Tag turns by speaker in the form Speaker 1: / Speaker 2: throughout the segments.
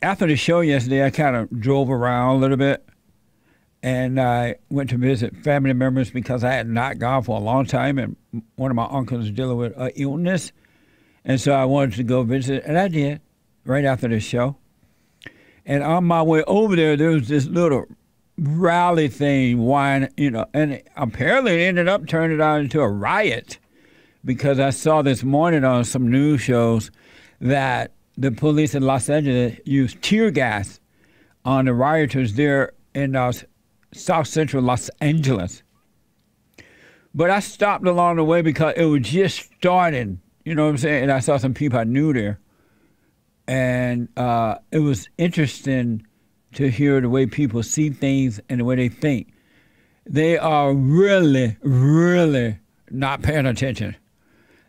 Speaker 1: after the show yesterday, I kind of drove around a little bit, and I went to visit family members because I had not gone for a long time, and one of my uncles was dealing with illness, and so I wanted to go visit, and I did right after the show. And on my way over there was this little rally thing, and apparently it ended up turning out into a riot because I saw this morning on some news shows that the police in Los Angeles used tear gas on the rioters there in South Central Los Angeles. But I stopped along the way because it was just starting, you know what I'm saying? And I saw some people I knew there. And it was interesting to hear the way people see things and the way they think. They are really, really not paying attention.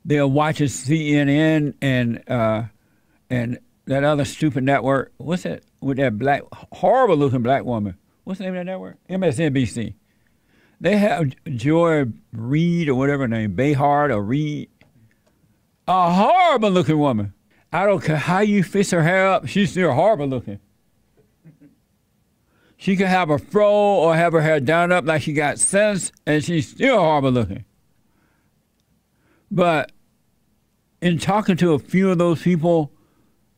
Speaker 1: They are watching CNN and that other stupid network. What's that? With that horrible-looking black woman. What's the name of that network? MSNBC. They have Joy Reid or whatever her name, Behar or Reid. A horrible-looking woman. I don't care how you fix her hair up, she's still horrible-looking. She can have a fro or have her hair done up like she got sense, and she's still horrible-looking. But in talking to a few of those people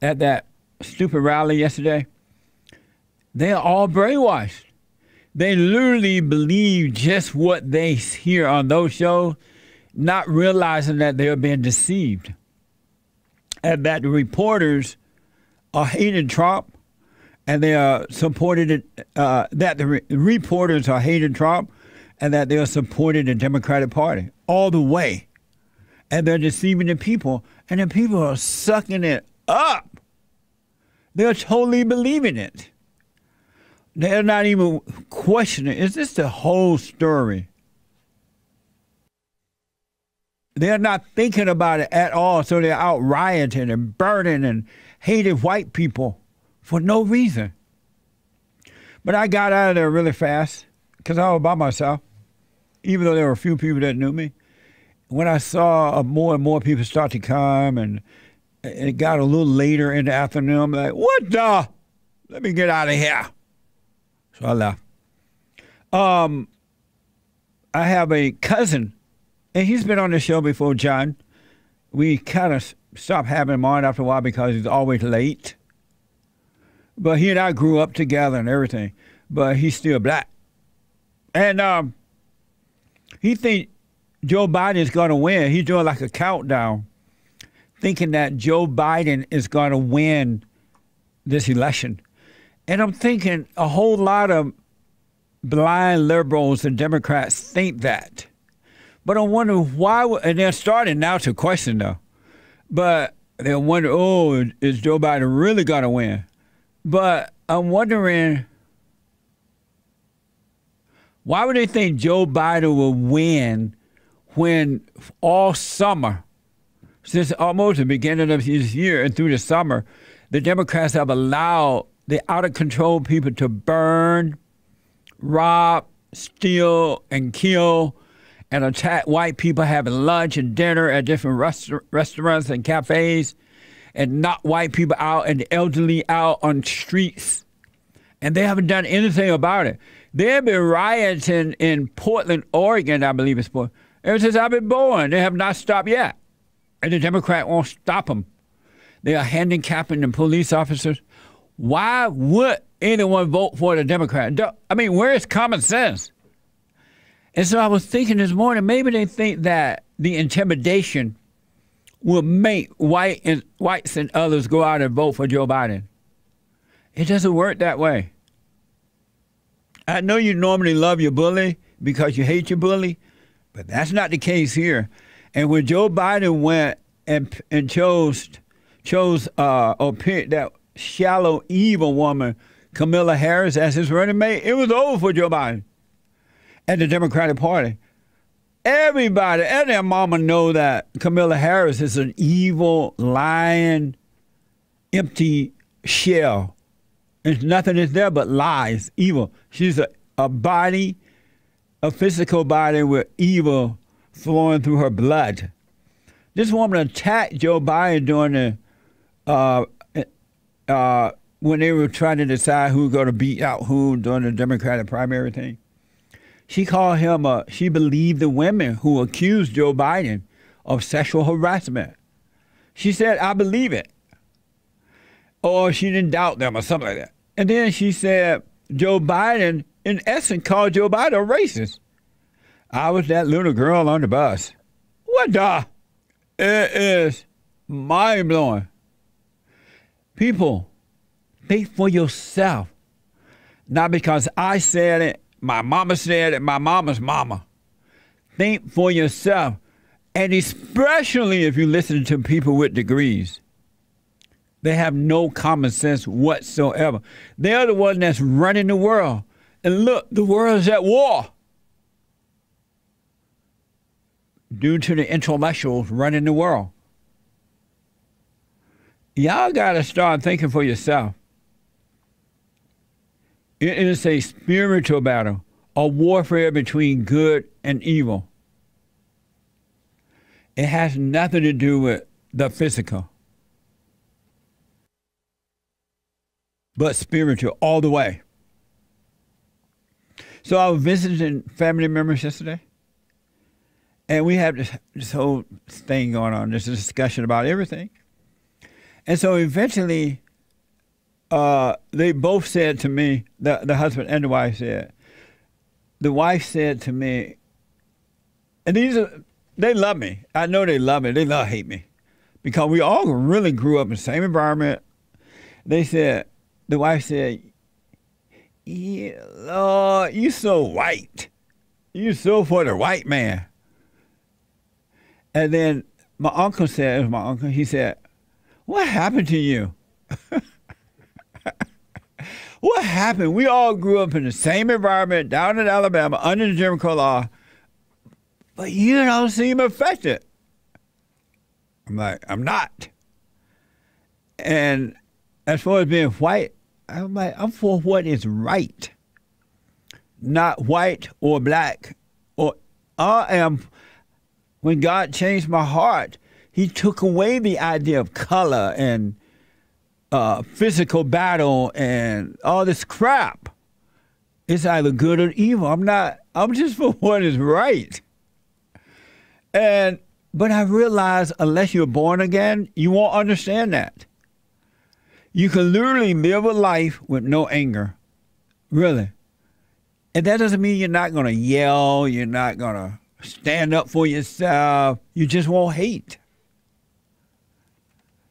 Speaker 1: at that stupid rally yesterday, they are all brainwashed. They literally believe just what they hear on those shows, not realizing that they're being deceived. And that the reporters are hating Trump, and they are supported that the reporters are hating Trump, and that they are supporting the Democratic Party all the way. And they're deceiving the people, and the people are sucking it up. They're totally believing it. They're not even questioning, is this the whole story? They're not thinking about it at all, so they're out rioting and burning and hating white people for no reason. But I got out of there really fast because I was by myself, even though there were a few people that knew me. When I saw more and more people start to come, and it got a little later in the afternoon, I'm like, what the? Let me get out of here. So I left. I have a cousin, and he's been on the show before, John. We kind of stopped having him on after a while because he's always late. But he and I grew up together and everything. But he's still black. And he thinks Joe Biden is going to win. He's doing like a countdown, thinking that Joe Biden is going to win this election. And I'm thinking a whole lot of blind liberals and Democrats think that. But I wonder why, and they're starting now to question though. But they wonder, oh, is Joe Biden really going to win? But I'm wondering, why would they think Joe Biden will win when all summer, since almost the beginning of this year and through the summer, the Democrats have allowed the out-of-control people to burn, rob, steal, and kill, and attack white people having lunch and dinner at different restaurants and cafes, and knock white people out and the elderly out on streets. And they haven't done anything about it. They have been rioting in Portland, Oregon, I believe it's Portland, ever since I've been born. They have not stopped yet. And the Democrat won't stop them. They are handicapping the police officers. Why would anyone vote for the Democrat? I mean, where is common sense? And so I was thinking this morning, maybe they think that the intimidation will make whites and others go out and vote for Joe Biden. It doesn't work that way. I know you normally love your bully because you hate your bully, but that's not the case here. And when Joe Biden went and chose or picked that shallow, evil woman, Kamala Harris, as his running mate, it was over for Joe Biden and the Democratic Party. Everybody and their mama know that Kamala Harris is an evil, lying, empty shell. There's nothing is there but lies, evil. She's a body, a physical body with evil flowing through her blood. This woman attacked Joe Biden during the when they were trying to decide who was going to beat out who during the Democratic primary thing. She called him she believed the women who accused Joe Biden of sexual harassment. She said, I believe it. Or she didn't doubt them or something like that. And then she said, Joe Biden, in essence, called Joe Biden a racist. I was that little girl on the bus. What the? It is mind-blowing. People, think for yourself. Not because I said it, my mama said it, my mama's mama. Think for yourself. And especially if you listen to people with degrees. They have no common sense whatsoever. They're the one that's running the world. And look, the world's at war. Due to the intellectuals running the world. Y'all got to start thinking for yourself. It is a spiritual battle, a warfare between good and evil. It has nothing to do with the physical, but spiritual all the way. So I was visiting family members yesterday, and we had this whole thing going on, this discussion about everything. And so eventually, they both said to me, the husband and the wife said, the wife said to me, and they love me. I know they love me. They hate me. Because we all really grew up in the same environment. They said, the wife said, yeah, Lord, you so white. You so for the white man. And then my uncle said, it was my uncle, he said, what happened to you? What happened? We all grew up in the same environment down in Alabama under the Jim Crow law, but you don't seem affected. I'm like, I'm not. And as far as being white, I'm like, I'm for what is right, not white or black. Or I am. When God changed my heart, He took away the idea of color and physical battle and all this crap. It's either good or evil. I'm just for what is right. But I realize unless you're born again, you won't understand that. You can literally live a life with no anger. Really. And that doesn't mean you're not going to yell. You're not going to stand up for yourself. You just won't hate.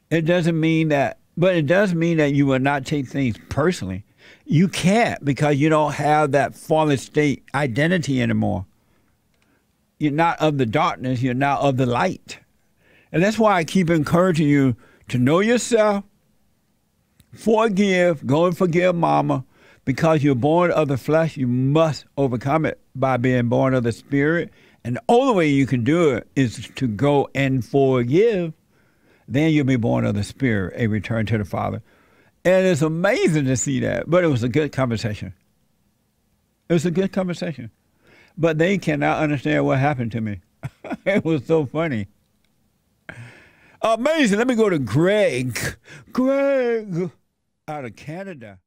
Speaker 1: It doesn't mean that. But it does mean that you will not take things personally. You can't because you don't have that fallen state identity anymore. You're not of the darkness. You're now of the light. And that's why I keep encouraging you to know yourself, forgive, go and forgive mama. Because you're born of the flesh, you must overcome it by being born of the spirit. And the only way you can do it is to go and forgive. Then you'll be born of the Spirit, a return to the Father. And it's amazing to see that. But it was a good conversation. It was a good conversation. But they cannot understand what happened to me. It was so funny. Amazing. Let me go to Greg. Greg out of Canada.